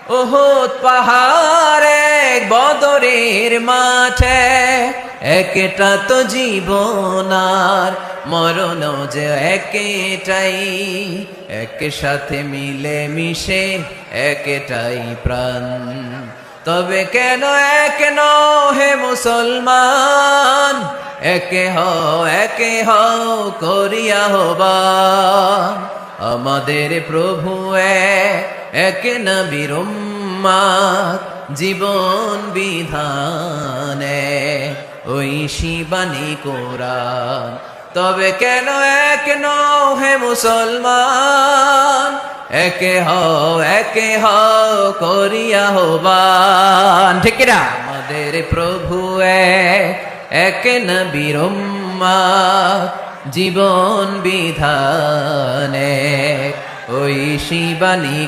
উহুদ পাহাড়ে বদরের মাঠে একটা তো জীবন আর মরণ যে একটাই, একসাথে মিলে মিশে একটাই প্রাণ। তবে কেন এক নও হে মুসলমান, একে হও করিয়া হবান। আমাদের প্রভু এক নবীর উম্মত, জীবন বিধানে ওই শিবানী কোরআন। তবে কেন এক নও হে মুসলমান, একে হও করিয়া হবান। ঠিক না? আমাদের প্রভু এক নবীর উম্মত, জীবন বিধানে ওই শিবানী